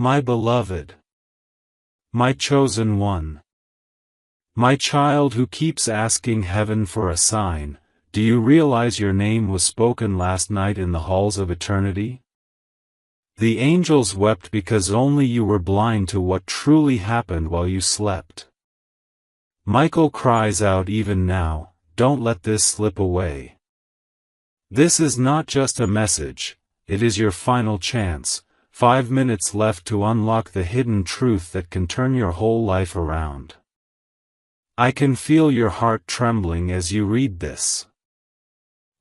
My beloved, my chosen one, my child who keeps asking heaven for a sign, do you realize your name was spoken last night in the halls of eternity? The angels wept because only you were blind to what truly happened while you slept. Michael cries out even now, don't let this slip away. This is not just a message, it is your final chance. 5 minutes left to unlock the hidden truth that can turn your whole life around. I can feel your heart trembling as you read this.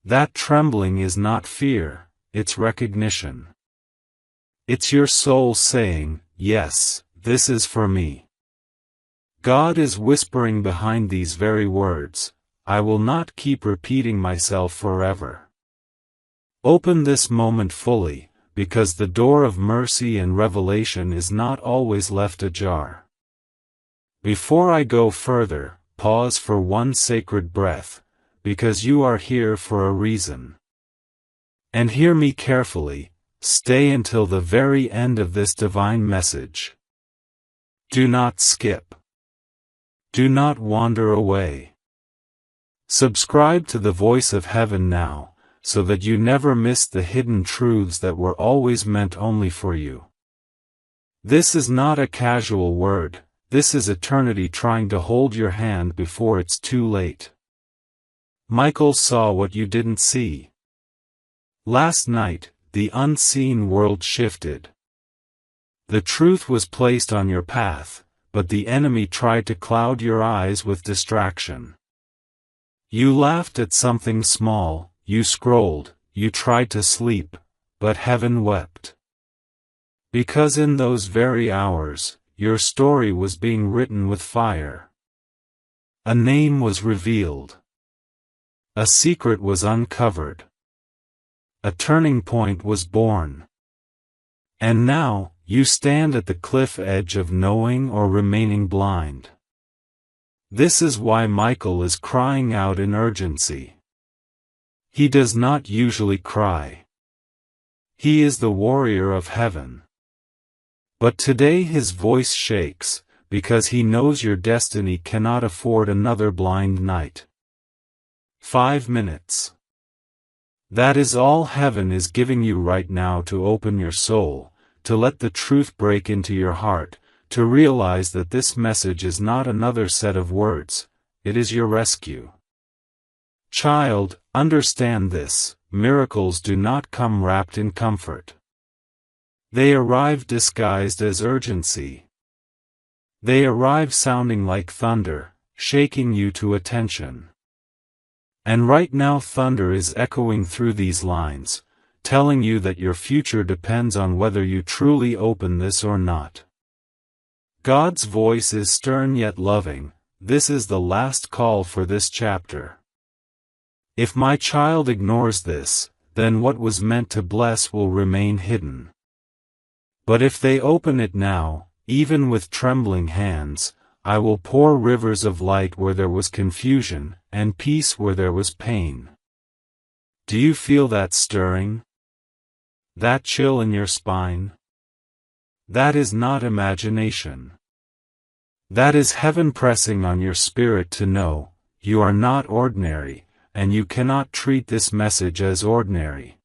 That trembling is not fear, it's recognition. It's your soul saying, yes, this is for me. God is whispering behind these very words, I will not keep repeating myself forever. Open this moment fully, because the door of mercy and revelation is not always left ajar. Before I go further, pause for one sacred breath, because you are here for a reason. And hear me carefully, stay until the very end of this divine message. Do not skip. Do not wander away. Subscribe to the voice of heaven now, so that you never miss the hidden truths that were always meant only for you. This is not a casual word, this is eternity trying to hold your hand before it's too late. Michael saw what you didn't see. Last night, the unseen world shifted. The truth was placed on your path, but the enemy tried to cloud your eyes with distraction. You laughed at something small, you scrolled, you tried to sleep, but heaven wept. Because in those very hours, your story was being written with fire. A name was revealed. A secret was uncovered. A turning point was born. And now, you stand at the cliff edge of knowing or remaining blind. This is why Michael is crying out in urgency. He does not usually cry. He is the warrior of heaven. But today his voice shakes, because he knows your destiny cannot afford another blind night. 5 minutes. That is all heaven is giving you right now to open your soul, to let the truth break into your heart, to realize that this message is not another set of words, it is your rescue. Child, understand this, miracles do not come wrapped in comfort. They arrive disguised as urgency. They arrive sounding like thunder, shaking you to attention. And right now thunder is echoing through these lines, telling you that your future depends on whether you truly open this or not. God's voice is stern yet loving, this is the last call for this chapter. If my child ignores this, then what was meant to bless will remain hidden. But if they open it now, even with trembling hands, I will pour rivers of light where there was confusion, and peace where there was pain. Do you feel that stirring? That chill in your spine? That is not imagination. That is heaven pressing on your spirit to know, you are not ordinary, and you cannot treat this message as ordinary.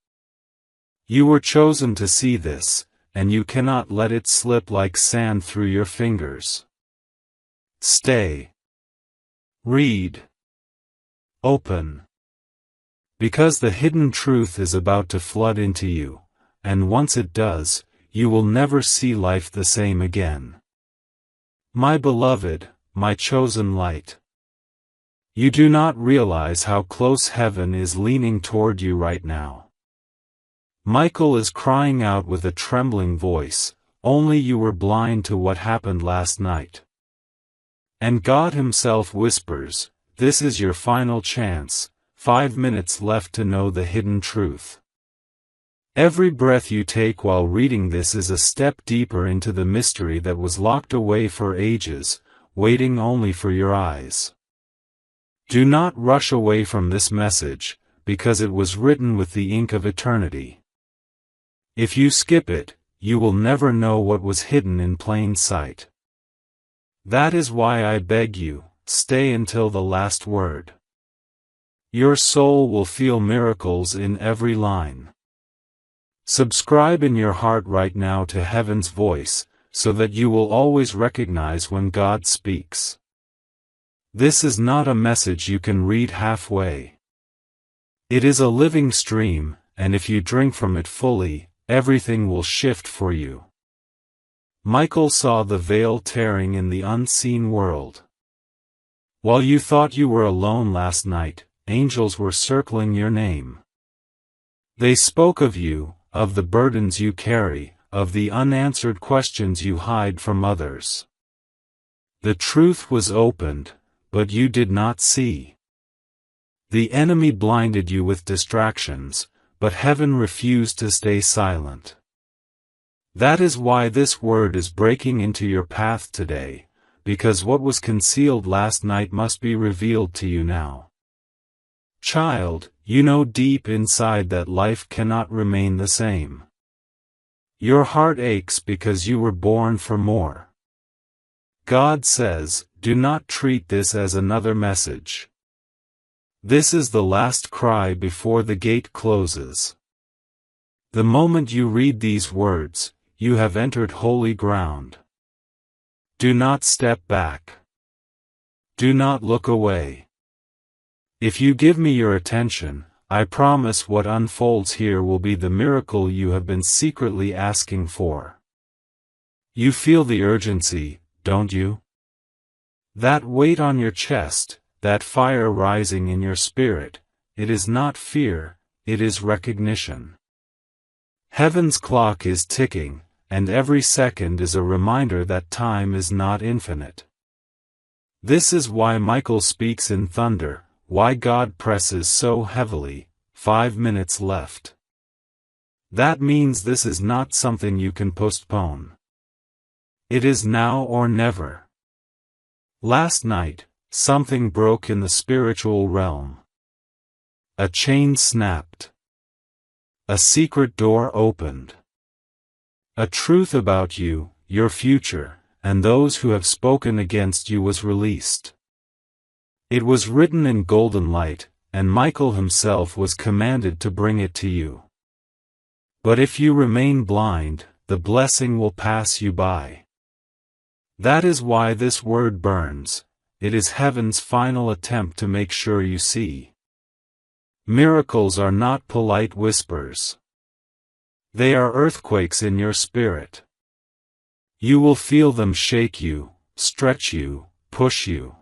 You were chosen to see this, and you cannot let it slip like sand through your fingers. Stay. Read. Open. Because the hidden truth is about to flood into you, and once it does, you will never see life the same again. My beloved, my chosen light. You do not realize how close heaven is leaning toward you right now. Michael is crying out with a trembling voice, only you were blind to what happened last night. And God himself whispers, this is your final chance, 5 minutes left to know the hidden truth. Every breath you take while reading this is a step deeper into the mystery that was locked away for ages, waiting only for your eyes. Do not rush away from this message, because it was written with the ink of eternity. If you skip it, you will never know what was hidden in plain sight. That is why I beg you, stay until the last word. Your soul will feel miracles in every line. Subscribe in your heart right now to Heaven's voice, so that you will always recognize when God speaks. This is not a message you can read halfway. It is a living stream, and if you drink from it fully, everything will shift for you. Michael saw the veil tearing in the unseen world. While you thought you were alone last night, angels were circling your name. They spoke of you, of the burdens you carry, of the unanswered questions you hide from others. The truth was opened, but you did not see. The enemy blinded you with distractions, but heaven refused to stay silent. That is why this word is breaking into your path today, because what was concealed last night must be revealed to you now. Child, you know deep inside that life cannot remain the same. Your heart aches because you were born for more. God says, do not treat this as another message. This is the last cry before the gate closes. The moment you read these words, you have entered holy ground. Do not step back. Do not look away. If you give me your attention, I promise what unfolds here will be the miracle you have been secretly asking for. You feel the urgency, don't you? That weight on your chest, that fire rising in your spirit, it is not fear, it is recognition. Heaven's clock is ticking, and every second is a reminder that time is not infinite. This is why Michael speaks in thunder, why God presses so heavily, 5 minutes left. That means this is not something you can postpone. It is now or never. Last night, something broke in the spiritual realm. A chain snapped. A secret door opened. A truth about you, your future, and those who have spoken against you was released. It was written in golden light, and Michael himself was commanded to bring it to you. But if you remain blind, the blessing will pass you by. That is why this word burns. It is heaven's final attempt to make sure you see. Miracles are not polite whispers. They are earthquakes in your spirit. You will feel them shake you, stretch you, push you.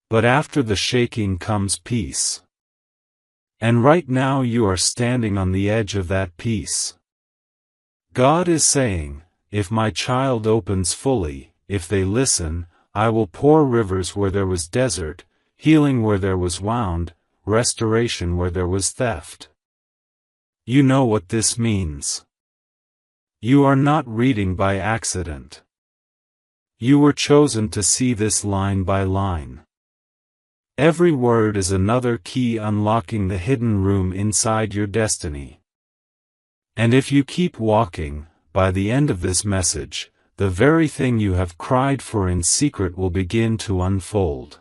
But after the shaking comes peace. And right now you are standing on the edge of that peace. God is saying, if my child opens fully, if they listen, I will pour rivers where there was desert, healing where there was wound, restoration where there was theft. You know what this means. You are not reading by accident. You were chosen to see this line by line. Every word is another key unlocking the hidden room inside your destiny. And if you keep walking, by the end of this message, the very thing you have cried for in secret will begin to unfold.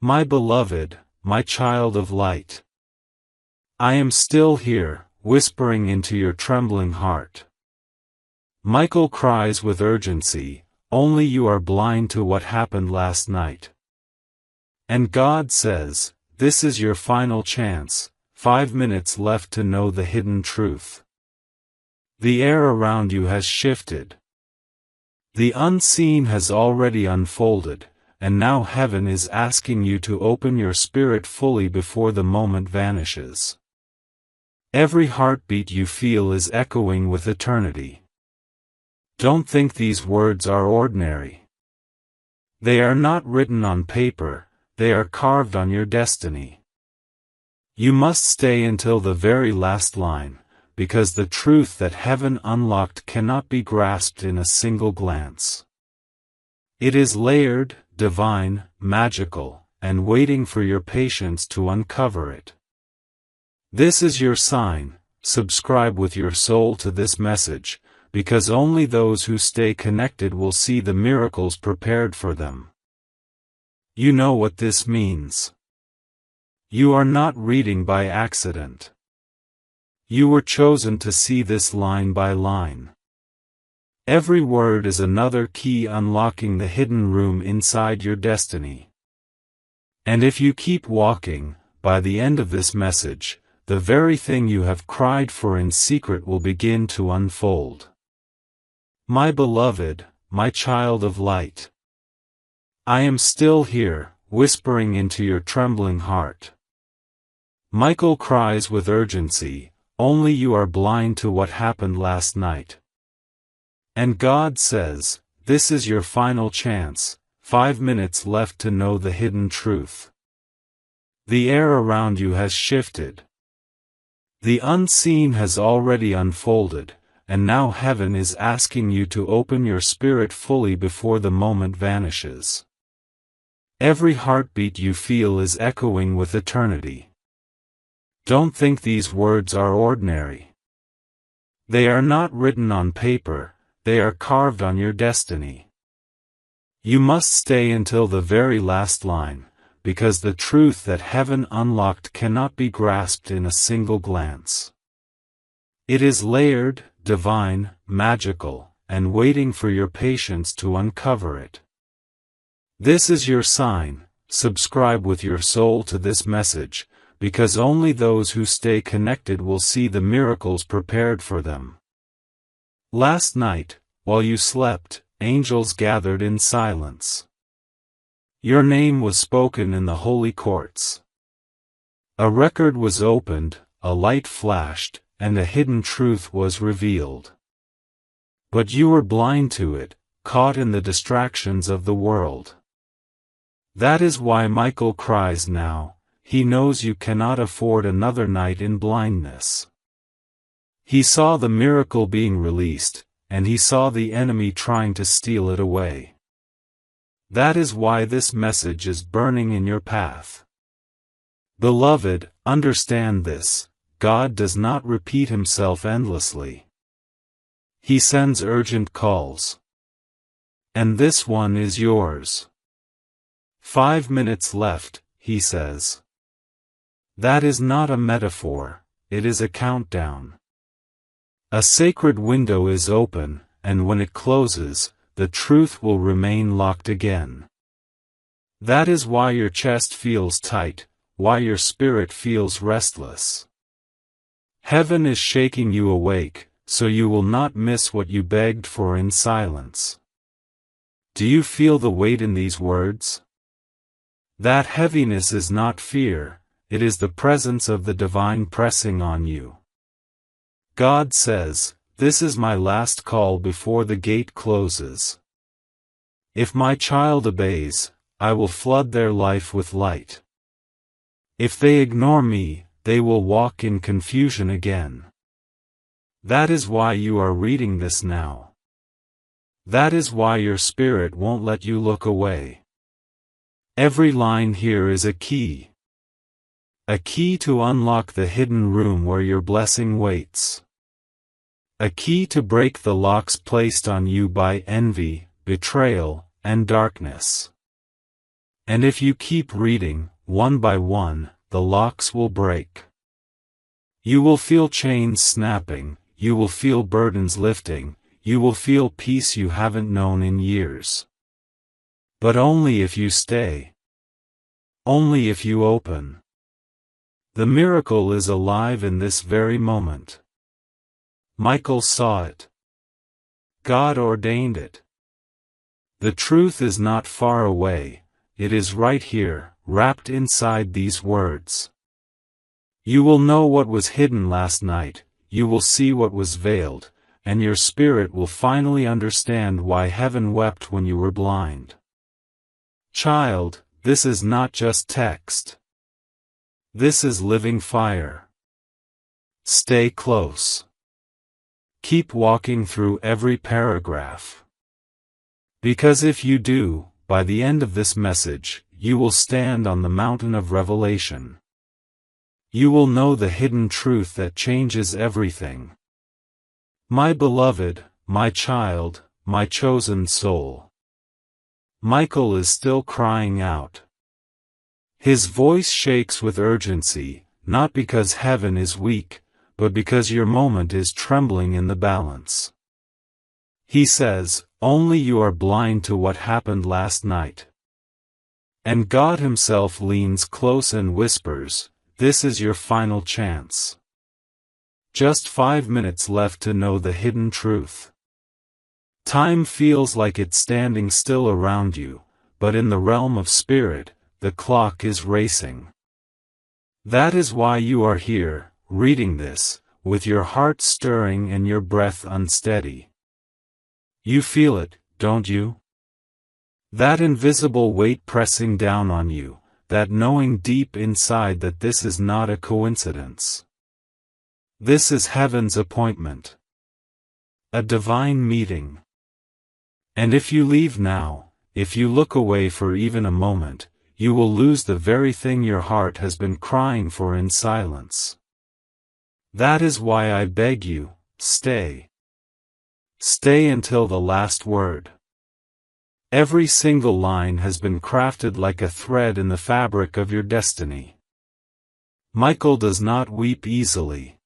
My beloved, my child of light. I am still here, whispering into your trembling heart. Michael cries with urgency, only you are blind to what happened last night. And God says, this is your final chance, 5 minutes left to know the hidden truth. The air around you has shifted. The unseen has already unfolded, and now heaven is asking you to open your spirit fully before the moment vanishes. Every heartbeat you feel is echoing with eternity. Don't think these words are ordinary. They are not written on paper, they are carved on your destiny. You must stay until the very last line, because the truth that heaven unlocked cannot be grasped in a single glance. It is layered, divine, magical, and waiting for your patience to uncover it. This is your sign. Subscribe with your soul to this message, because only those who stay connected will see the miracles prepared for them. You know what this means. You are not reading by accident. You were chosen to see this line by line. Every word is another key unlocking the hidden room inside your destiny. And if you keep walking, by the end of this message, the very thing you have cried for in secret will begin to unfold. My beloved, my child of light. I am still here, whispering into your trembling heart. Michael cries with urgency, only you are blind to what happened last night. And God says, this is your final chance, 5 minutes left to know the hidden truth. The air around you has shifted. The unseen has already unfolded, and now heaven is asking you to open your spirit fully before the moment vanishes. Every heartbeat you feel is echoing with eternity. Don't think these words are ordinary. They are not written on paper, they are carved on your destiny. You must stay until the very last line, because the truth that heaven unlocked cannot be grasped in a single glance. It is layered, divine, magical, and waiting for your patience to uncover it. This is your sign. Subscribe with your soul to this message, because only those who stay connected will see the miracles prepared for them. Last night, while you slept, angels gathered in silence. Your name was spoken in the holy courts. A record was opened, a light flashed, and a hidden truth was revealed. But you were blind to it, caught in the distractions of the world. That is why Michael cries now. He knows you cannot afford another night in blindness. He saw the miracle being released, and he saw the enemy trying to steal it away. That is why this message is burning in your path. Beloved, understand this: God does not repeat himself endlessly. He sends urgent calls. And this one is yours. 5 minutes left, he says. That is not a metaphor, it is a countdown. A sacred window is open, and when it closes, the truth will remain locked again. That is why your chest feels tight, why your spirit feels restless. Heaven is shaking you awake, so you will not miss what you begged for in silence. Do you feel the weight in these words? That heaviness is not fear, it is the presence of the divine pressing on you. God says, this is my last call before the gate closes. If my child obeys, I will flood their life with light. If they ignore me, they will walk in confusion again. That is why you are reading this now. That is why your spirit won't let you look away. Every line here is a key. A key to unlock the hidden room where your blessing waits. A key to break the locks placed on you by envy, betrayal, and darkness. And if you keep reading, one by one, the locks will break. You will feel chains snapping, you will feel burdens lifting, you will feel peace you haven't known in years. But only if you stay. Only if you open. The miracle is alive in this very moment. Michael saw it. God ordained it. The truth is not far away, it is right here, wrapped inside these words. You will know what was hidden last night, you will see what was veiled, and your spirit will finally understand why heaven wept when you were blind. Child, this is not just text. This is living fire. Stay close. Keep walking through every paragraph. Because if you do, by the end of this message, you will stand on the mountain of revelation. You will know the hidden truth that changes everything. My beloved, my child, my chosen soul. Michael is still crying out. His voice shakes with urgency, not because heaven is weak, but because your moment is trembling in the balance. He says, only you are blind to what happened last night. And God himself leans close and whispers, this is your final chance. Just 5 minutes left to know the hidden truth. Time feels like it's standing still around you, but in the realm of spirit, the clock is racing. That is why you are here, reading this, with your heart stirring and your breath unsteady. You feel it, don't you? That invisible weight pressing down on you, that knowing deep inside that this is not a coincidence. This is heaven's appointment. A divine meeting. And if you leave now, if you look away for even a moment, you will lose the very thing your heart has been crying for in silence. That is why I beg you, stay. Stay until the last word. Every single line has been crafted like a thread in the fabric of your destiny. Michael does not weep easily.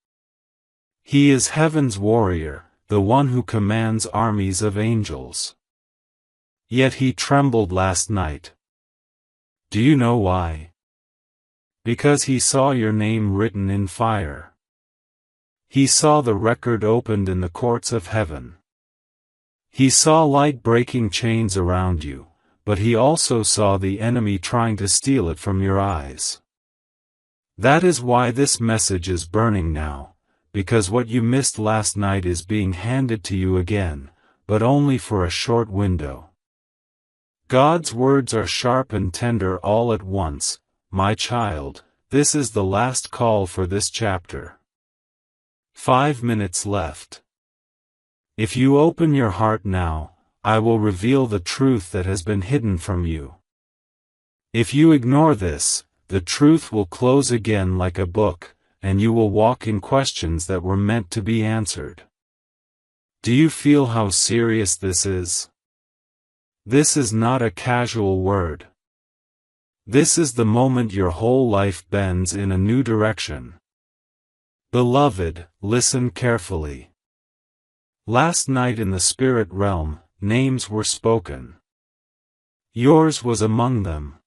He is heaven's warrior, the one who commands armies of angels. Yet he trembled last night. Do you know why? Because he saw your name written in fire. He saw the record opened in the courts of heaven. He saw light breaking chains around you, but he also saw the enemy trying to steal it from your eyes. That is why this message is burning now, because what you missed last night is being handed to you again, but only for a short window. God's words are sharp and tender all at once, my child, this is the last call for this chapter. 5 minutes left. If you open your heart now, I will reveal the truth that has been hidden from you. If you ignore this, the truth will close again like a book, and you will walk in questions that were meant to be answered. Do you feel how serious this is? This is not a casual word. This is the moment your whole life bends in a new direction. Beloved, listen carefully. Last night in the spirit realm, names were spoken. Yours was among them.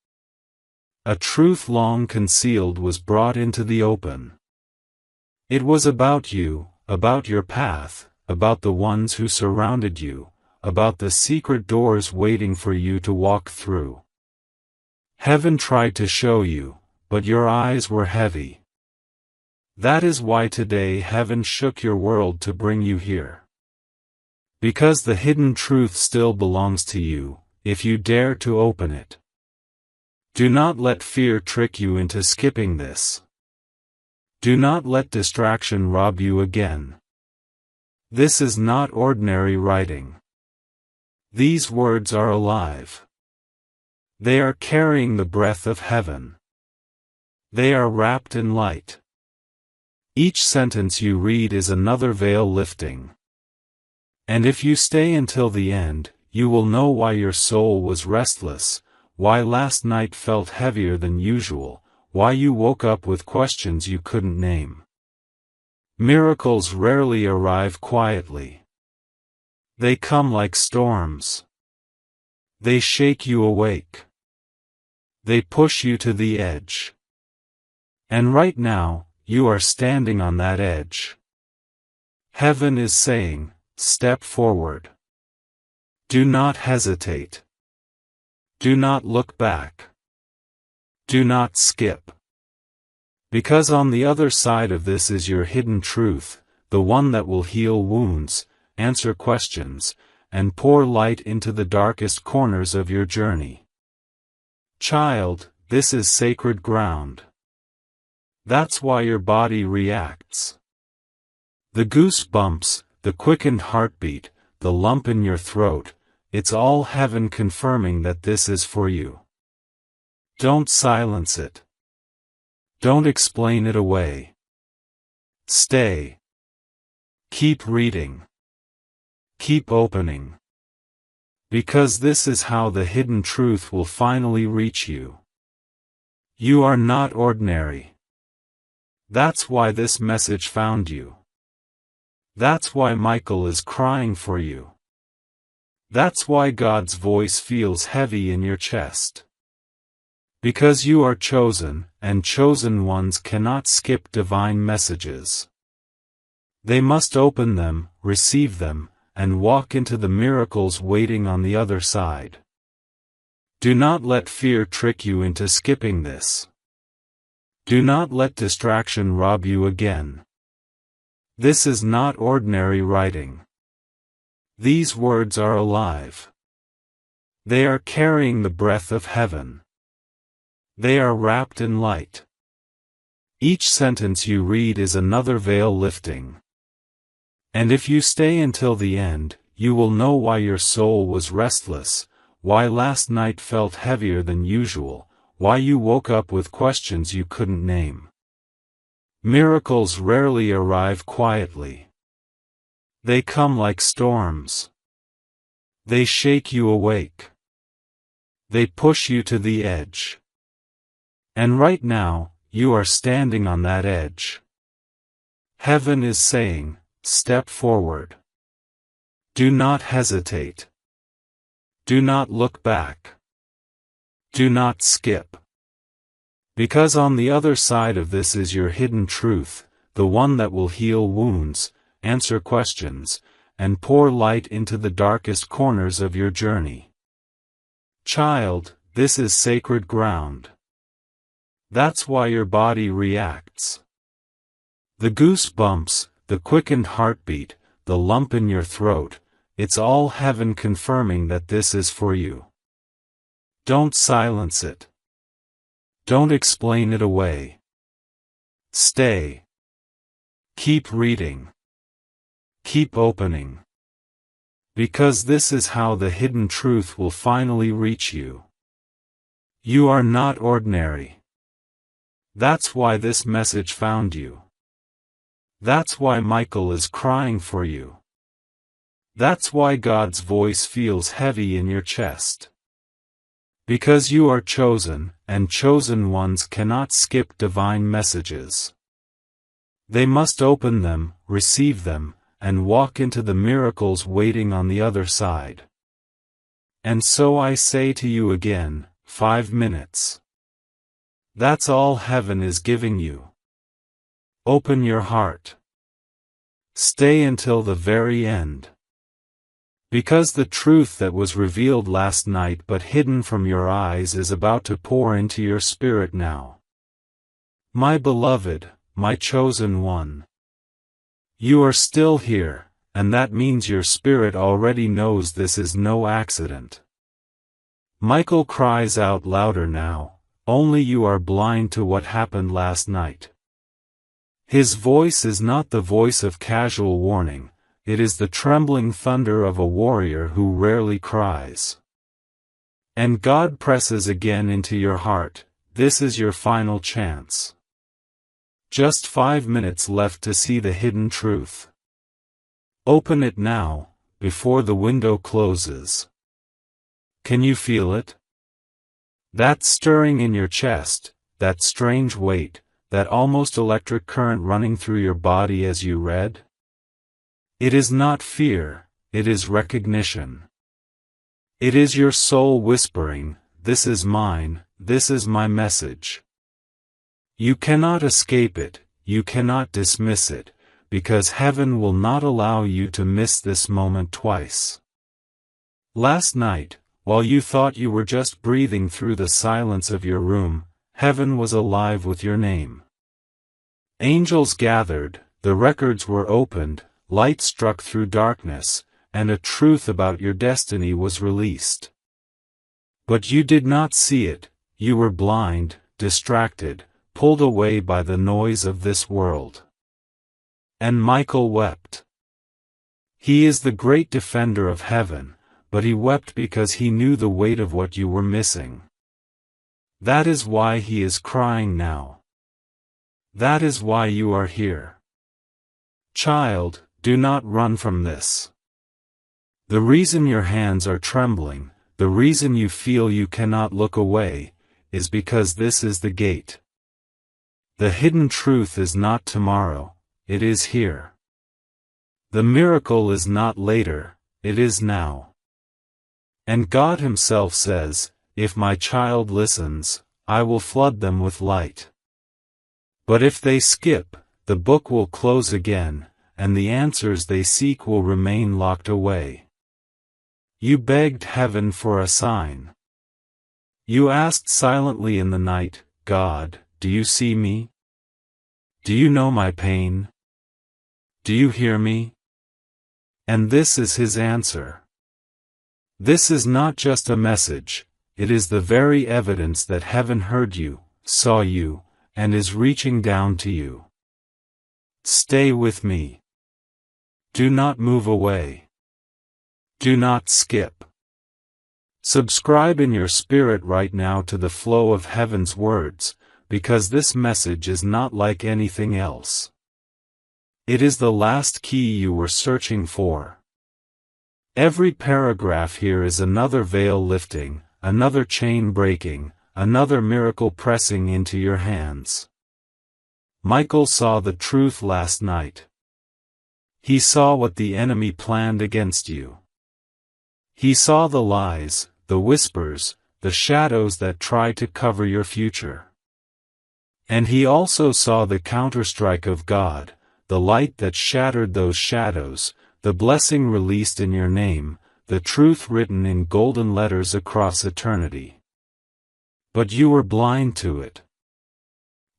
A truth long concealed was brought into the open. It was about you, about your path, about the ones who surrounded you, about the secret doors waiting for you to walk through. Heaven tried to show you, but your eyes were heavy. That is why today heaven shook your world to bring you here. Because the hidden truth still belongs to you, if you dare to open it. Do not let fear trick you into skipping this. Do not let distraction rob you again. This is not ordinary writing. These words are alive. They are carrying the breath of heaven. They are wrapped in light. Each sentence you read is another veil lifting. And if you stay until the end, you will know why your soul was restless, why last night felt heavier than usual, why you woke up with questions you couldn't name. Miracles rarely arrive quietly. They come like storms. They shake you awake. They push you to the edge. And right now, you are standing on that edge. Heaven is saying, step forward. Do not hesitate. Do not look back. Do not skip. Because on the other side of this is your hidden truth, the one that will heal wounds, answer questions, and pour light into the darkest corners of your journey. Child, this is sacred ground. That's why your body reacts. The goosebumps, the quickened heartbeat, the lump in your throat, it's all heaven confirming that this is for you. Don't silence it. Don't explain it away. Stay. Keep reading. Keep opening. Because this is how the hidden truth will finally reach you. You are not ordinary. That's why this message found you. That's why Michael is crying for you. That's why God's voice feels heavy in your chest. Because you are chosen, and chosen ones cannot skip divine messages. They must open them, receive them, and walk into the miracles waiting on the other side. Do not let fear trick you into skipping this. Do not let distraction rob you again. This is not ordinary writing. These words are alive. They are carrying the breath of heaven. They are wrapped in light. Each sentence you read is another veil lifting. And if you stay until the end, you will know why your soul was restless, why last night felt heavier than usual, why you woke up with questions you couldn't name. Miracles rarely arrive quietly. They come like storms. They shake you awake. They push you to the edge. And right now, you are standing on that edge. Heaven is saying, step forward. Do not hesitate. Do not look back. Do not skip. Because on the other side of this is your hidden truth, the one that will heal wounds, answer questions, and pour light into the darkest corners of your journey. Child, this is sacred ground. That's why your body reacts. The goosebumps, the quickened heartbeat, the lump in your throat, it's all heaven confirming that this is for you. Don't silence it. Don't explain it away. Stay. Keep reading. Keep opening. Because this is how the hidden truth will finally reach you. You are not ordinary. That's why this message found you. That's why Michael is crying for you. That's why God's voice feels heavy in your chest. Because you are chosen, and chosen ones cannot skip divine messages. They must open them, receive them, and walk into the miracles waiting on the other side. And so I say to you again, 5 minutes. That's all heaven is giving you. Open your heart. Stay until the very end. Because the truth that was revealed last night but hidden from your eyes is about to pour into your spirit now. My beloved, my chosen one. You are still here, and that means your spirit already knows this is no accident. Michael cries out louder now, only you are blind to what happened last night. His voice is not the voice of casual warning. It is the trembling thunder of a warrior who rarely cries. And God presses again into your heart, this is your final chance. Just 5 minutes left to see the hidden truth. Open it now, before the window closes. Can you feel it? That stirring in your chest, that strange weight, that almost electric current running through your body as you read? It is not fear, it is recognition. It is your soul whispering, this is mine, this is my message. You cannot escape it, you cannot dismiss it, because heaven will not allow you to miss this moment twice. Last night, while you thought you were just breathing through the silence of your room, heaven was alive with your name. Angels gathered, the records were opened, light struck through darkness, and a truth about your destiny was released. But you did not see it, you were blind, distracted, pulled away by the noise of this world. And Michael wept. He is the great defender of heaven, but he wept because he knew the weight of what you were missing. That is why he is crying now. That is why you are here. Child, do not run from this. The reason your hands are trembling, the reason you feel you cannot look away, is because this is the gate. The hidden truth is not tomorrow, it is here. The miracle is not later, it is now. And God Himself says, if my child listens, I will flood them with light. But if they skip, the book will close again, and the answers they seek will remain locked away. You begged heaven for a sign. You asked silently in the night, God, do you see me? Do you know my pain? Do you hear me? And this is His answer. This is not just a message, it is the very evidence that heaven heard you, saw you, and is reaching down to you. Stay with me. Do not move away. Do not skip. Subscribe in your spirit right now to the flow of heaven's words, because this message is not like anything else. It is the last key you were searching for. Every paragraph here is another veil lifting, another chain breaking, another miracle pressing into your hands. Michael saw the truth last night. He saw what the enemy planned against you. He saw the lies, the whispers, the shadows that try to cover your future. And he also saw the counterstrike of God, the light that shattered those shadows, the blessing released in your name, the truth written in golden letters across eternity. But you were blind to it.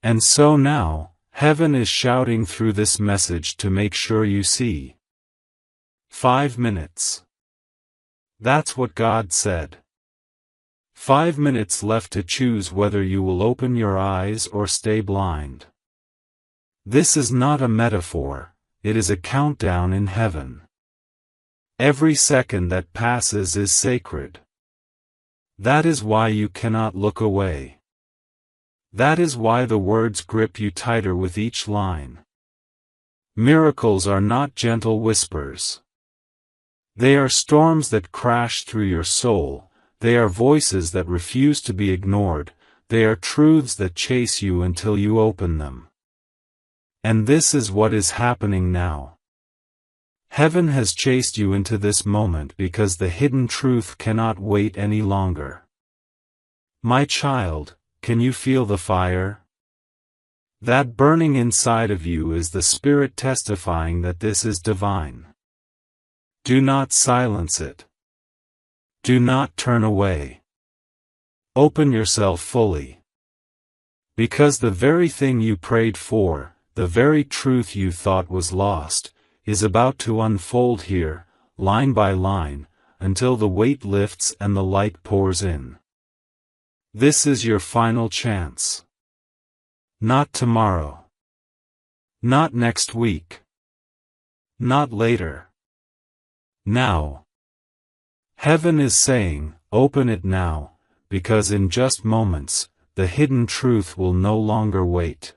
And so now, heaven is shouting through this message to make sure you see. 5 minutes. That's what God said. 5 minutes left to choose whether you will open your eyes or stay blind. This is not a metaphor, it is a countdown in heaven. Every second that passes is sacred. That is why you cannot look away. That is why the words grip you tighter with each line. Miracles are not gentle whispers. They are storms that crash through your soul, they are voices that refuse to be ignored, they are truths that chase you until you open them. And this is what is happening now. Heaven has chased you into this moment because the hidden truth cannot wait any longer. My child, can you feel the fire? That burning inside of you is the Spirit testifying that this is divine. Do not silence it. Do not turn away. Open yourself fully. Because the very thing you prayed for, the very truth you thought was lost, is about to unfold here, line by line, until the weight lifts and the light pours in. This is your final chance. Not tomorrow. Not next week. Not later. Now. Heaven is saying, open it now, because in just moments, the hidden truth will no longer wait.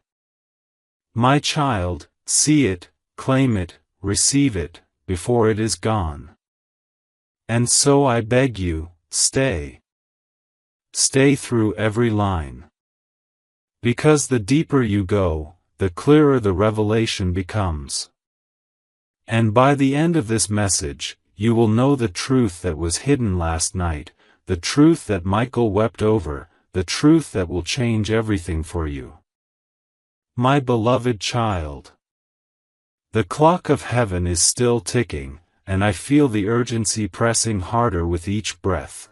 My child, see it, claim it, receive it, before it is gone. And so I beg you, stay. Stay through every line. Because the deeper you go, the clearer the revelation becomes. And by the end of this message, you will know the truth that was hidden last night, the truth that Michael wept over, the truth that will change everything for you. My beloved child. The clock of heaven is still ticking, and I feel the urgency pressing harder with each breath.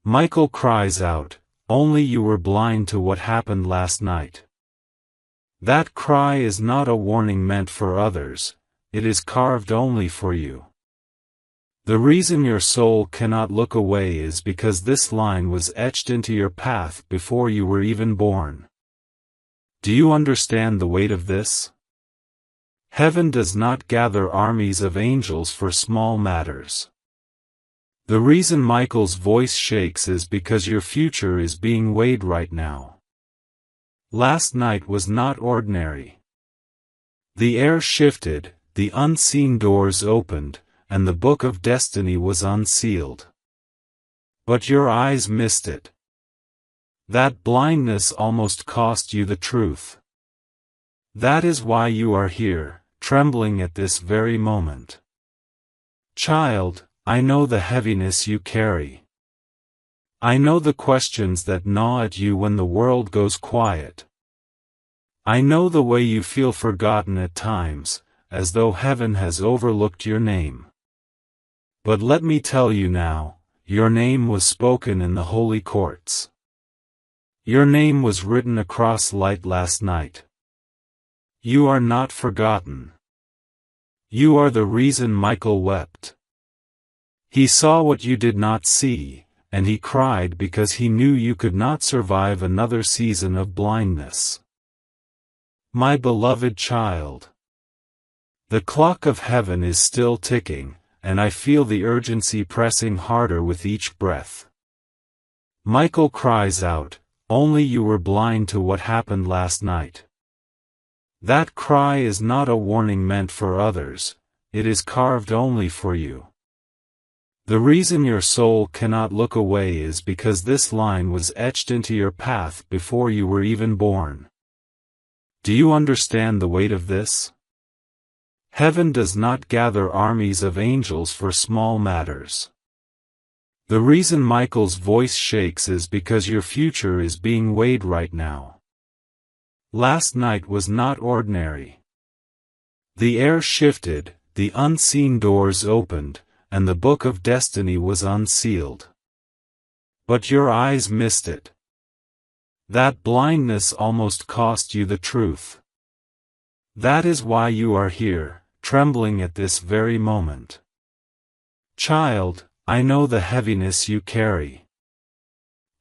Michael cries out, only you were blind to what happened last night. That cry is not a warning meant for others, it is carved only for you. The reason your soul cannot look away is because this line was etched into your path before you were even born. Do you understand the weight of this? Heaven does not gather armies of angels for small matters. The reason Michael's voice shakes is because your future is being weighed right now. Last night was not ordinary. The air shifted, the unseen doors opened, and the book of destiny was unsealed. But your eyes missed it. That blindness almost cost you the truth. That is why you are here, trembling at this very moment. Child, I know the heaviness you carry. I know the questions that gnaw at you when the world goes quiet. I know the way you feel forgotten at times, as though heaven has overlooked your name. But let me tell you now, your name was spoken in the holy courts. Your name was written across light last night. You are not forgotten. You are the reason Michael wept. He saw what you did not see, and he cried because he knew you could not survive another season of blindness. My beloved child. The clock of heaven is still ticking, and I feel the urgency pressing harder with each breath. Michael cries out, "Only you were blind to what happened last night." That cry is not a warning meant for others, it is carved only for you. The reason your soul cannot look away is because this line was etched into your path before you were even born. Do you understand the weight of this? Heaven does not gather armies of angels for small matters. The reason Michael's voice shakes is because your future is being weighed right now. Last night was not ordinary. The air shifted, the unseen doors opened, and the book of destiny was unsealed. But your eyes missed it. That blindness almost cost you the truth. That is why you are here, trembling at this very moment. Child, I know the heaviness you carry.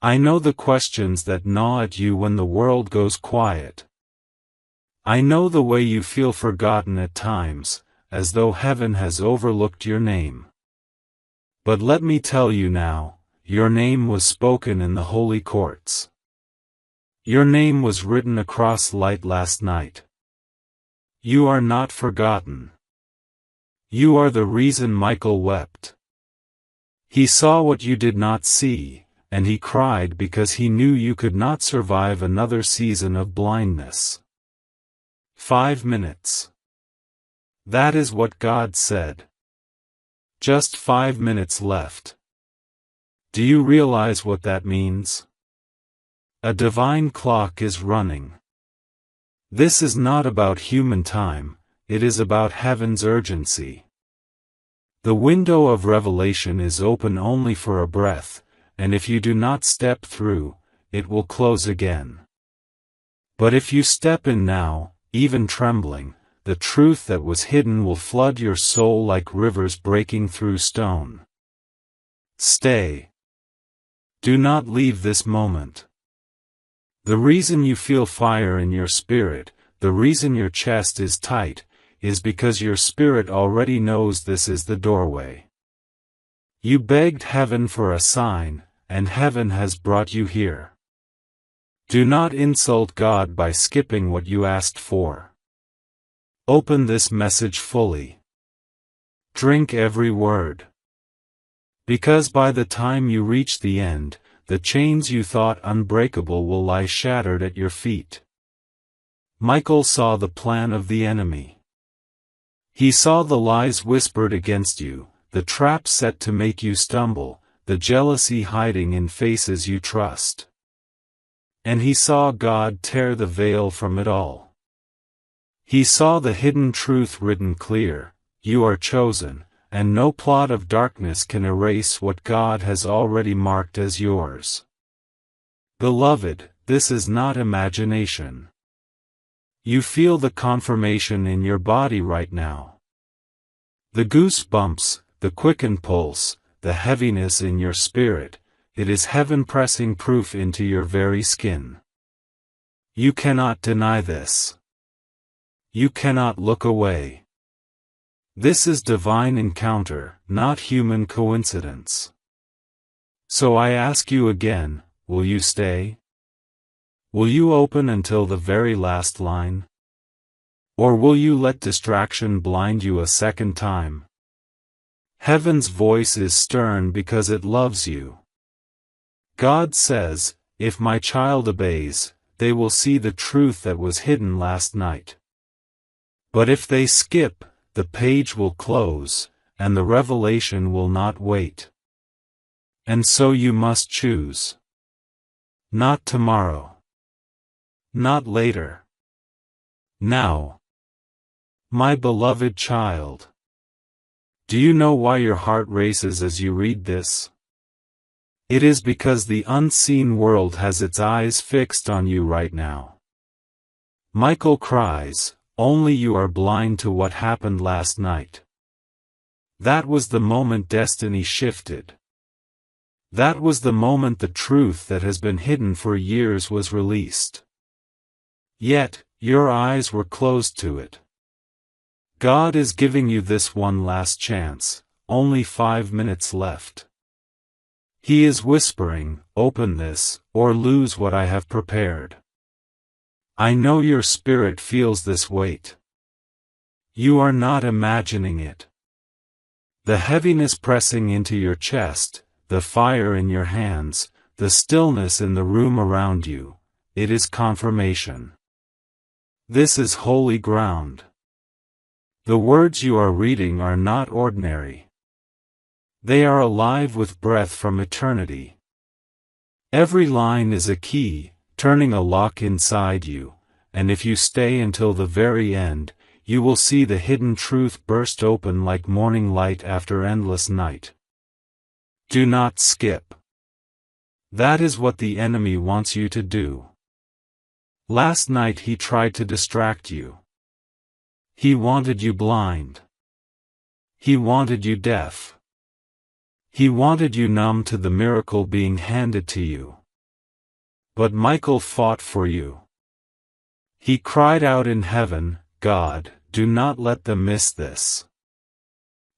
I know the questions that gnaw at you when the world goes quiet. I know the way you feel forgotten at times, as though heaven has overlooked your name. But let me tell you now, your name was spoken in the holy courts. Your name was written across light last night. You are not forgotten. You are the reason Michael wept. He saw what you did not see, and he cried because he knew you could not survive another season of blindness. 5 minutes. That is what God said. Just 5 minutes left. Do you realize what that means? A divine clock is running. This is not about human time, it is about heaven's urgency. The window of revelation is open only for a breath, and if you do not step through, it will close again. But if you step in now, even trembling, the truth that was hidden will flood your soul like rivers breaking through stone. Stay. Do not leave this moment. The reason you feel fire in your spirit, the reason your chest is tight, is because your spirit already knows this is the doorway. You begged heaven for a sign, and heaven has brought you here. Do not insult God by skipping what you asked for. Open this message fully. Drink every word. Because by the time you reach the end, the chains you thought unbreakable will lie shattered at your feet. Michael saw the plan of the enemy. He saw the lies whispered against you, the trap set to make you stumble, the jealousy hiding in faces you trust. And he saw God tear the veil from it all. He saw the hidden truth written clear: you are chosen, and no plot of darkness can erase what God has already marked as yours. Beloved, this is not imagination. You feel the confirmation in your body right now. The goosebumps, the quickened pulse, the heaviness in your spirit, it is heaven pressing proof into your very skin. You cannot deny this. You cannot look away. This is divine encounter, not human coincidence. So I ask you again, will you stay? Will you open until the very last line? Or will you let distraction blind you a second time? Heaven's voice is stern because it loves you. God says, if my child obeys, they will see the truth that was hidden last night. But if they skip, the page will close, and the revelation will not wait. And so you must choose. Not tomorrow. Not later. Now. My beloved child. Do you know why your heart races as you read this? It is because the unseen world has its eyes fixed on you right now. Michael cries, only you are blind to what happened last night. That was the moment destiny shifted. That was the moment the truth that has been hidden for years was released. Yet, your eyes were closed to it. God is giving you this one last chance, only 5 minutes left. He is whispering, open this, or lose what I have prepared. I know your spirit feels this weight. You are not imagining it. The heaviness pressing into your chest, the fire in your hands, the stillness in the room around you, it is confirmation. This is holy ground. The words you are reading are not ordinary. They are alive with breath from eternity. Every line is a key, turning a lock inside you, and if you stay until the very end, you will see the hidden truth burst open like morning light after endless night. Do not skip. That is what the enemy wants you to do. Last night he tried to distract you. He wanted you blind. He wanted you deaf. He wanted you numb to the miracle being handed to you. But Michael fought for you. He cried out in heaven, God, do not let them miss this.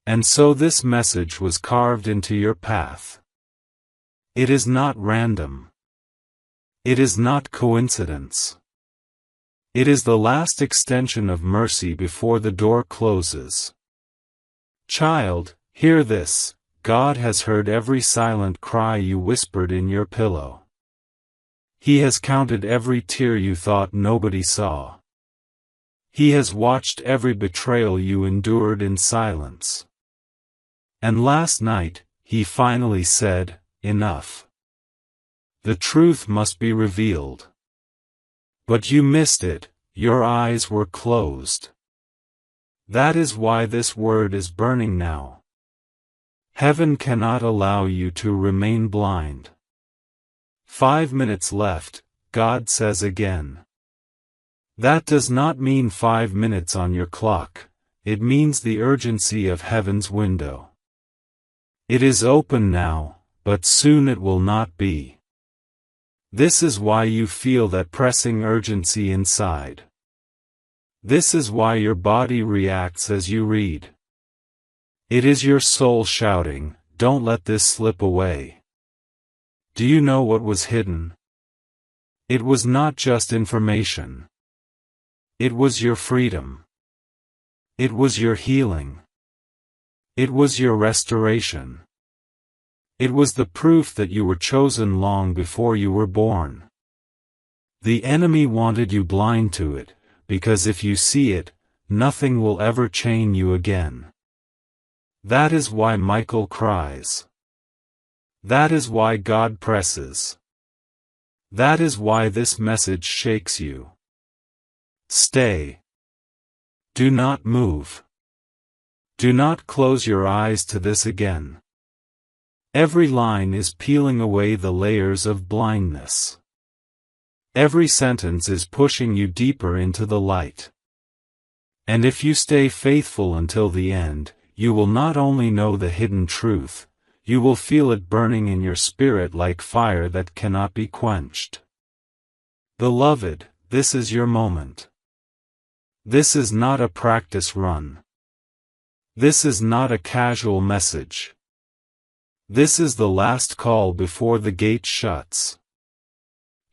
And so this message was carved into your path. It is not random. It is not coincidence. It is the last extension of mercy before the door closes. Child, hear this. God has heard every silent cry you whispered in your pillow. He has counted every tear you thought nobody saw. He has watched every betrayal you endured in silence. And last night, he finally said, enough. The truth must be revealed. But you missed it, your eyes were closed. That is why this word is burning now. Heaven cannot allow you to remain blind. 5 minutes left, God says again. That does not mean 5 minutes on your clock, it means the urgency of heaven's window. It is open now, but soon it will not be. This is why you feel that pressing urgency inside. This is why your body reacts as you read. It is your soul shouting, don't let this slip away. Do you know what was hidden? It was not just information. It was your freedom. It was your healing. It was your restoration. It was the proof that you were chosen long before you were born. The enemy wanted you blind to it, because if you see it, nothing will ever chain you again. That is why Michael cries. That is why God presses. That is why this message shakes you. Stay. Do not move. Do not close your eyes to this again. Every line is peeling away the layers of blindness. Every sentence is pushing you deeper into the light. And if you stay faithful until the end, you will not only know the hidden truth, you will feel it burning in your spirit like fire that cannot be quenched. Beloved, this is your moment. This is not a practice run. This is not a casual message. This is the last call before the gate shuts.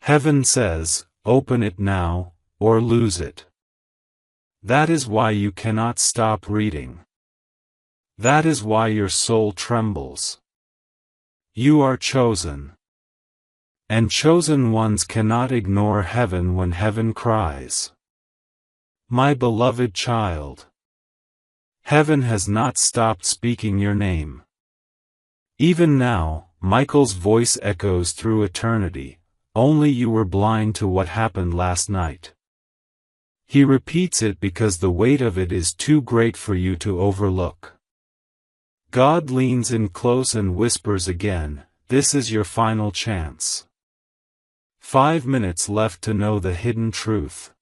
Heaven says, open it now, or lose it. That is why you cannot stop reading. That is why your soul trembles. You are chosen. And chosen ones cannot ignore heaven when heaven cries. My beloved child. Heaven has not stopped speaking your name. Even now, Michael's voice echoes through eternity, only you were blind to what happened last night. He repeats it because the weight of it is too great for you to overlook. God leans in close and whispers again, this is your final chance. 5 minutes left to know the hidden truth.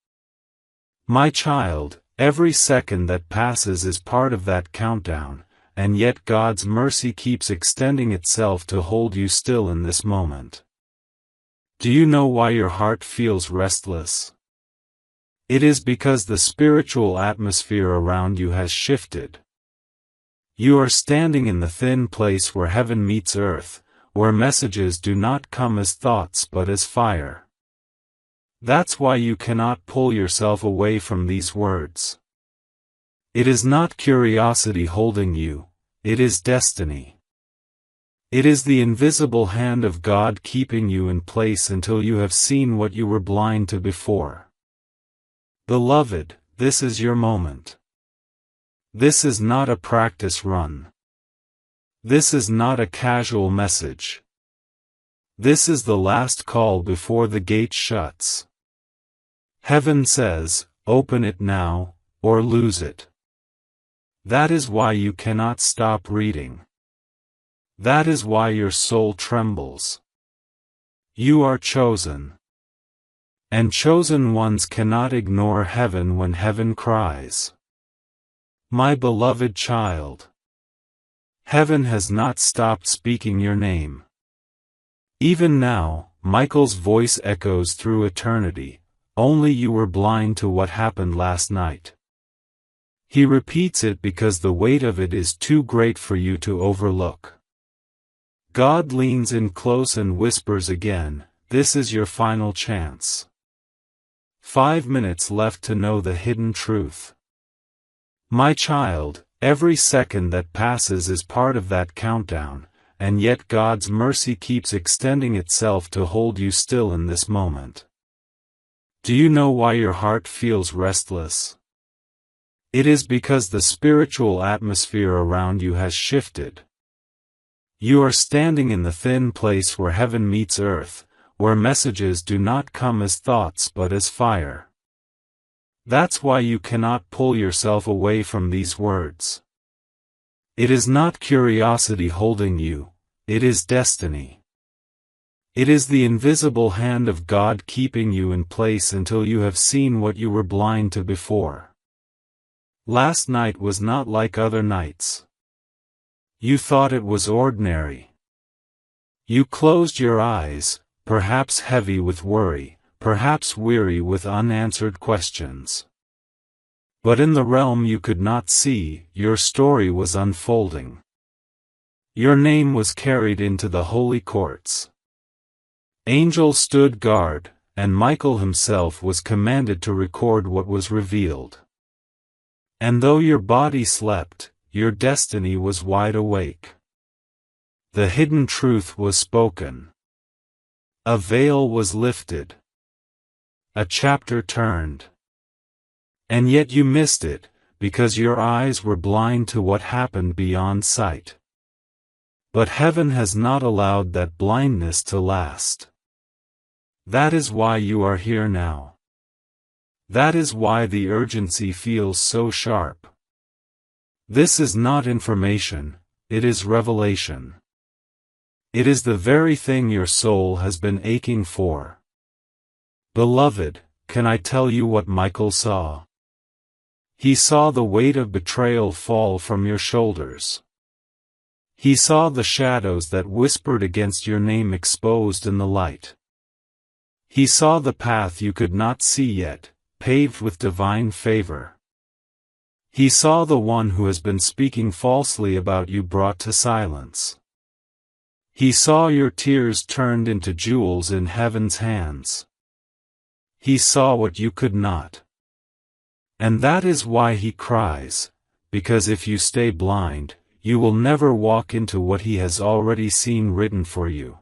My child, every second that passes is part of that countdown, and yet God's mercy keeps extending itself to hold you still in this moment. Do you know why your heart feels restless? It is because the spiritual atmosphere around you has shifted. You are standing in the thin place where heaven meets earth, where messages do not come as thoughts but as fire. That's why you cannot pull yourself away from these words. It is not curiosity holding you, it is destiny. It is the invisible hand of God keeping you in place until you have seen what you were blind to before. Beloved, this is your moment. This is not a practice run. This is not a casual message. This is the last call before the gate shuts. Heaven says, open it now, or lose it. That is why you cannot stop reading. That is why your soul trembles. You are chosen. And chosen ones cannot ignore heaven when heaven cries. My beloved child. Heaven has not stopped speaking your name. Even now, Michael's voice echoes through eternity, only you were blind to what happened last night. He repeats it because the weight of it is too great for you to overlook. God leans in close and whispers again, this is your final chance. 5 minutes left to know the hidden truth. My child, every second that passes is part of that countdown, and yet God's mercy keeps extending itself to hold you still in this moment. Do you know why your heart feels restless? It is because the spiritual atmosphere around you has shifted. You are standing in the thin place where heaven meets earth, where messages do not come as thoughts but as fire. That's why you cannot pull yourself away from these words. It is not curiosity holding you, it is destiny. It is the invisible hand of God keeping you in place until you have seen what you were blind to before. Last night was not like other nights. You thought it was ordinary. You closed your eyes, perhaps heavy with worry, perhaps weary with unanswered questions. But in the realm you could not see, your story was unfolding. Your name was carried into the holy courts. Angels stood guard, and Michael himself was commanded to record what was revealed. And though your body slept, your destiny was wide awake. The hidden truth was spoken. A veil was lifted. A chapter turned. And yet you missed it, because your eyes were blind to what happened beyond sight. But heaven has not allowed that blindness to last. That is why you are here now. That is why the urgency feels so sharp. This is not information, it is revelation. It is the very thing your soul has been aching for. Beloved, can I tell you what Michael saw? He saw the weight of betrayal fall from your shoulders. He saw the shadows that whispered against your name exposed in the light. He saw the path you could not see yet, paved with divine favor. He saw the one who has been speaking falsely about you brought to silence. He saw your tears turned into jewels in heaven's hands. He saw what you could not. And that is why he cries, because if you stay blind, you will never walk into what He has already seen written for you.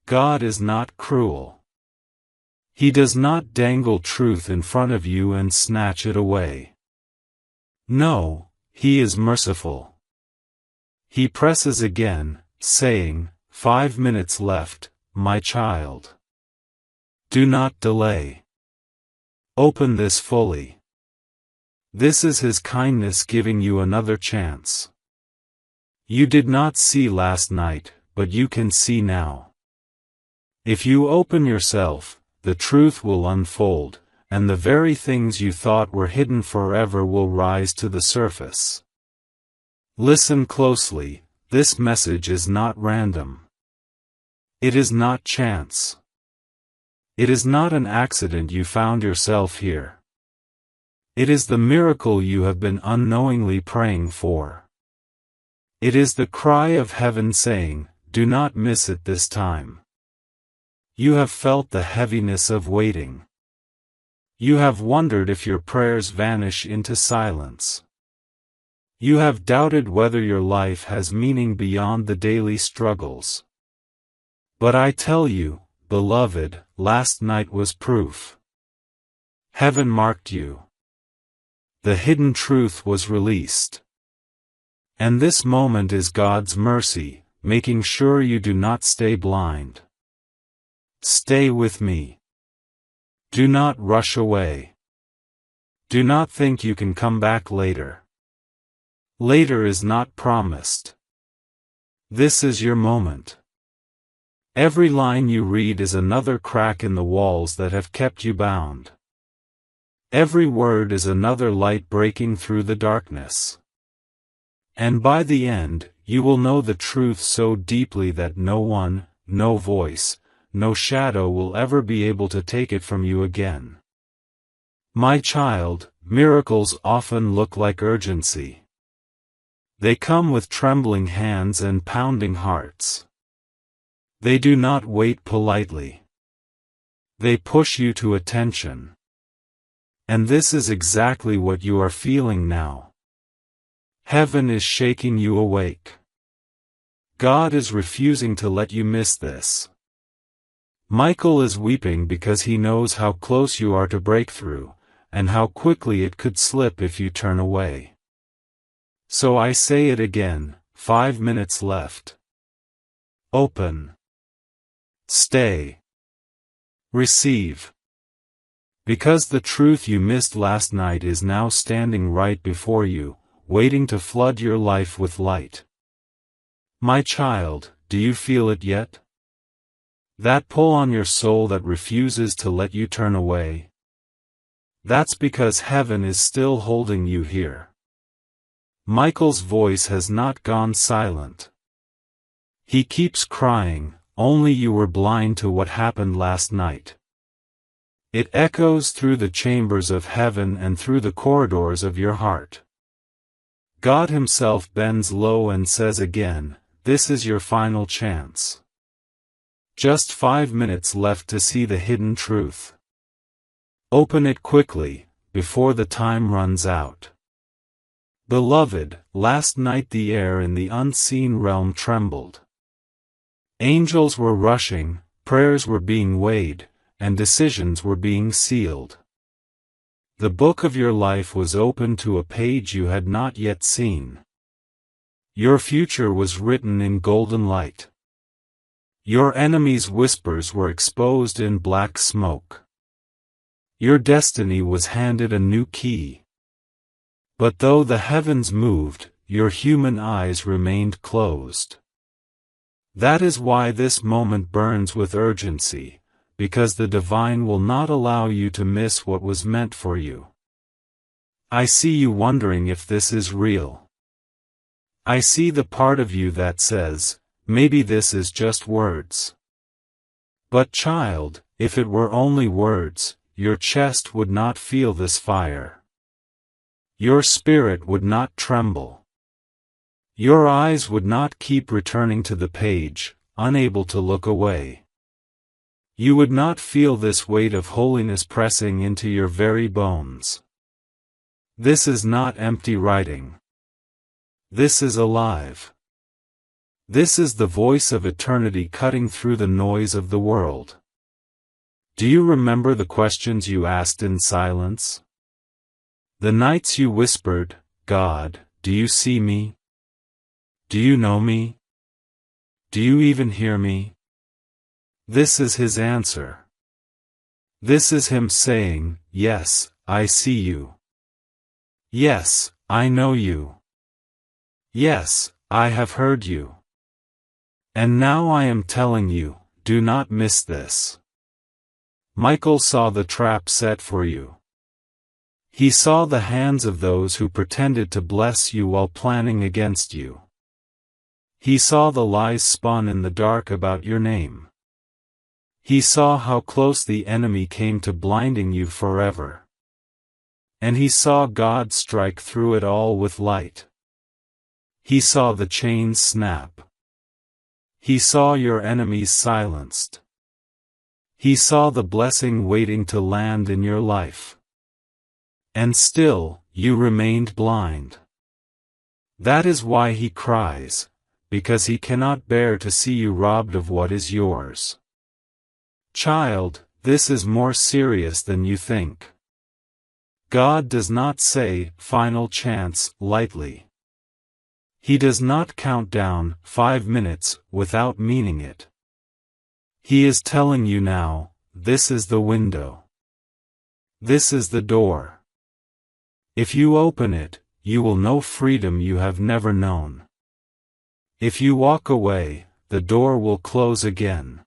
God is not cruel. He does not dangle truth in front of you and snatch it away. No, He is merciful. He presses again, saying, 5 minutes left, my child. Do not delay. Open this fully. This is His kindness giving you another chance. You did not see last night, but you can see now. If you open yourself, the truth will unfold, and the very things you thought were hidden forever will rise to the surface. Listen closely, this message is not random. It is not chance. It is not an accident you found yourself here. It is the miracle you have been unknowingly praying for. It is the cry of heaven saying, do not miss it this time. You have felt the heaviness of waiting. You have wondered if your prayers vanish into silence. You have doubted whether your life has meaning beyond the daily struggles. But I tell you, beloved, last night was proof. Heaven marked you. The hidden truth was released. And this moment is God's mercy, making sure you do not stay blind. Stay with me. Do not rush away. Do not think you can come back later. Later is not promised. This is your moment. Every line you read is another crack in the walls that have kept you bound. Every word is another light breaking through the darkness. And by the end, you will know the truth so deeply that no one, no voice, no shadow will ever be able to take it from you again. My child, miracles often look like urgency. They come with trembling hands and pounding hearts. They do not wait politely. They push you to attention. And this is exactly what you are feeling now. Heaven is shaking you awake. God is refusing to let you miss this. Michael is weeping because he knows how close you are to breakthrough, and how quickly it could slip if you turn away. So I say it again, 5 minutes left. Open. Stay. Receive. Because the truth you missed last night is now standing right before you, waiting to flood your life with light. My child, do you feel it yet? That pull on your soul that refuses to let you turn away? That's because heaven is still holding you here. Michael's voice has not gone silent. He keeps crying, only you were blind to what happened last night. It echoes through the chambers of heaven and through the corridors of your heart. God Himself bends low and says again, this is your final chance. Just 5 minutes left to see the hidden truth. Open it quickly, before the time runs out. Beloved, last night the air in the unseen realm trembled. Angels were rushing, prayers were being weighed, and decisions were being sealed. The book of your life was open to a page you had not yet seen. Your future was written in golden light. Your enemies' whispers were exposed in black smoke. Your destiny was handed a new key. But though the heavens moved, your human eyes remained closed. That is why this moment burns with urgency, because the divine will not allow you to miss what was meant for you. I see you wondering if this is real. I see the part of you that says, maybe this is just words. But child, if it were only words, your chest would not feel this fire. Your spirit would not tremble. Your eyes would not keep returning to the page, unable to look away. You would not feel this weight of holiness pressing into your very bones. This is not empty writing. This is alive. This is the voice of eternity cutting through the noise of the world. Do you remember the questions you asked in silence? The nights you whispered, God, do you see me? Do you know me? Do you even hear me? This is his answer. This is him saying, yes, I see you. Yes, I know you. Yes, I have heard you. And now I am telling you, do not miss this. Michael saw the trap set for you. He saw the hands of those who pretended to bless you while planning against you. He saw the lies spun in the dark about your name. He saw how close the enemy came to blinding you forever. And he saw God strike through it all with light. He saw the chains snap. He saw your enemies silenced. He saw the blessing waiting to land in your life. And still, you remained blind. That is why he cries, because he cannot bear to see you robbed of what is yours. Child, this is more serious than you think. God does not say, final chance, lightly. He does not count down 5 minutes without meaning it. He is telling you now, this is the window. This is the door. If you open it, you will know freedom you have never known. If you walk away, the door will close again.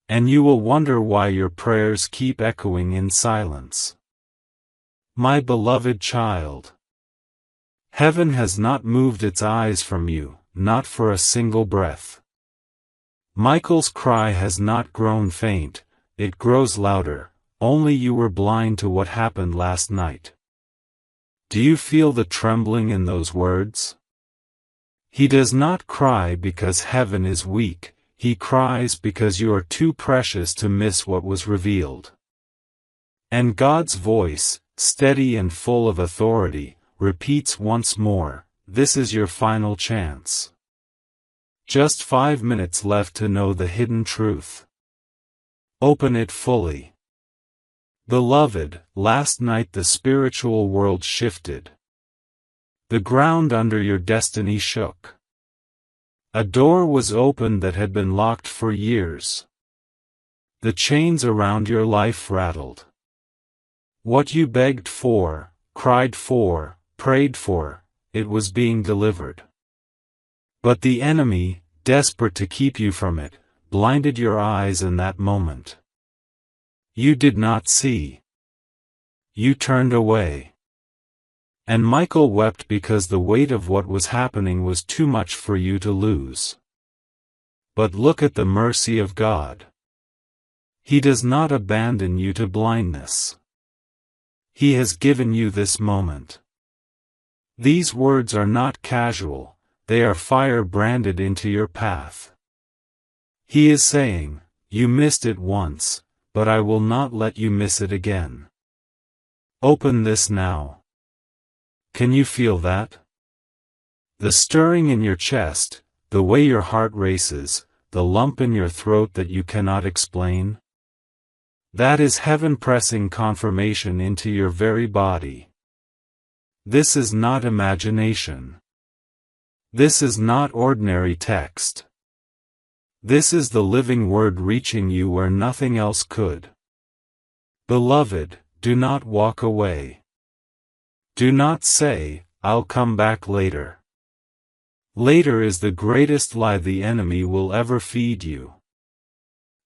And you will wonder why your prayers keep echoing in silence. My beloved child, heaven has not moved its eyes from you, not for a single breath. Michael's cry has not grown faint, it grows louder, only you were blind to what happened last night. Do you feel the trembling in those words? He does not cry because heaven is weak, he cries because you are too precious to miss what was revealed. And God's voice, steady and full of authority, repeats once more, this is your final chance. Just 5 minutes left to know the hidden truth. Open it fully. Beloved, last night the spiritual world shifted. The ground under your destiny shook. A door was opened that had been locked for years. The chains around your life rattled. What you begged for, cried for, prayed for, it was being delivered. But the enemy, desperate to keep you from it, blinded your eyes in that moment. You did not see. You turned away. And Michael wept because the weight of what was happening was too much for you to lose. But look at the mercy of God. He does not abandon you to blindness. He has given you this moment. These words are not casual, they are fire branded into your path. He is saying, you missed it once, but I will not let you miss it again. Open this now. Can you feel that? The stirring in your chest, the way your heart races, the lump in your throat that you cannot explain? That is heaven pressing confirmation into your very body. This is not imagination. This is not ordinary text. This is the living word reaching you where nothing else could. Beloved, do not walk away. Do not say, I'll come back later. Later is the greatest lie the enemy will ever feed you.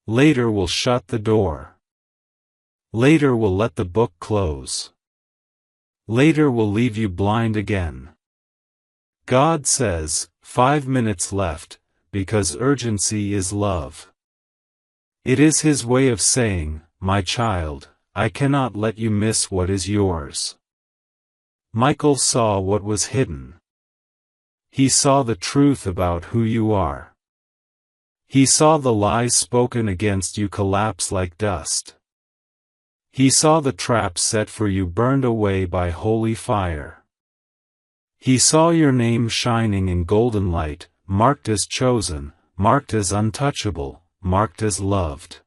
Later will shut the door. Later will let the book close. Later will leave you blind again. God says, 5 minutes left, because urgency is love. It is His way of saying, my child, I cannot let you miss what is yours. Michael saw what was hidden. He saw the truth about who you are. He saw the lies spoken against you collapse like dust. He saw the traps set for you burned away by holy fire. He saw your name shining in golden light, marked as chosen, marked as untouchable, marked as loved.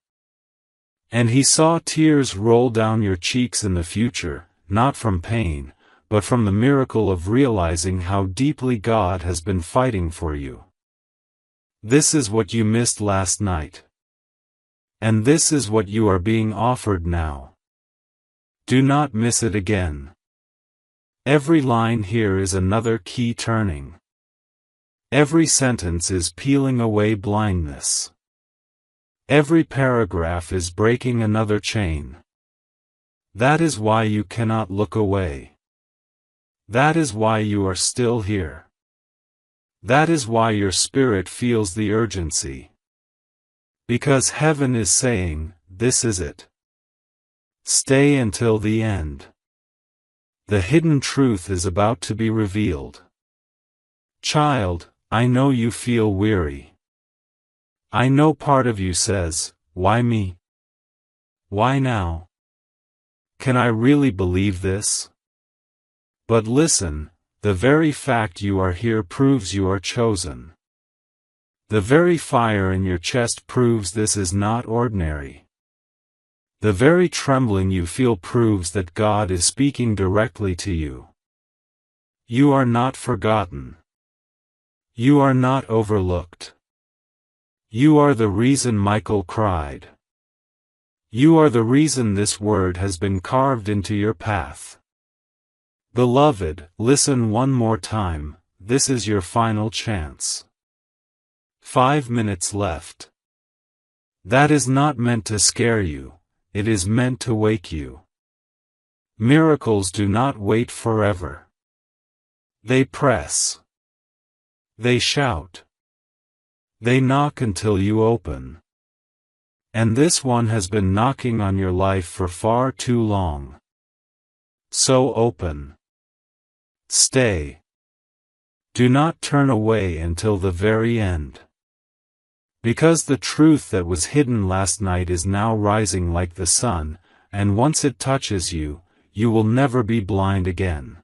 And he saw tears roll down your cheeks in the future, not from pain, but from the miracle of realizing how deeply God has been fighting for you. This is what you missed last night. And this is what you are being offered now. Do not miss it again. Every line here is another key turning. Every sentence is peeling away blindness. Every paragraph is breaking another chain. That is why you cannot look away. That is why you are still here. That is why your spirit feels the urgency. Because heaven is saying, this is it. Stay until the end. The hidden truth is about to be revealed. Child, I know you feel weary. I know part of you says, why me? Why now? Can I really believe this? But listen, the very fact you are here proves you are chosen. The very fire in your chest proves this is not ordinary. The very trembling you feel proves that God is speaking directly to you. You are not forgotten. You are not overlooked. You are the reason Michael cried. You are the reason this word has been carved into your path. Beloved, listen one more time, this is your final chance. 5 minutes left. That is not meant to scare you, it is meant to wake you. Miracles do not wait forever. They press. They shout. They knock until you open. And this one has been knocking on your life for far too long. So open. Stay. Do not turn away until the very end. Because the truth that was hidden last night is now rising like the sun, and once it touches you, you will never be blind again.